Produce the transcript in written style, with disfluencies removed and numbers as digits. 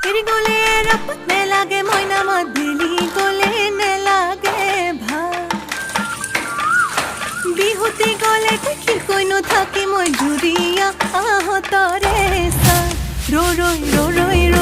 तेरी गोले रपत ने लागे मोइना मदिली गोले ने लागे भा बिहुती गोले देखी कोइनो थाकी মই জুরিয়া আহ তরে সা রো রই রো রই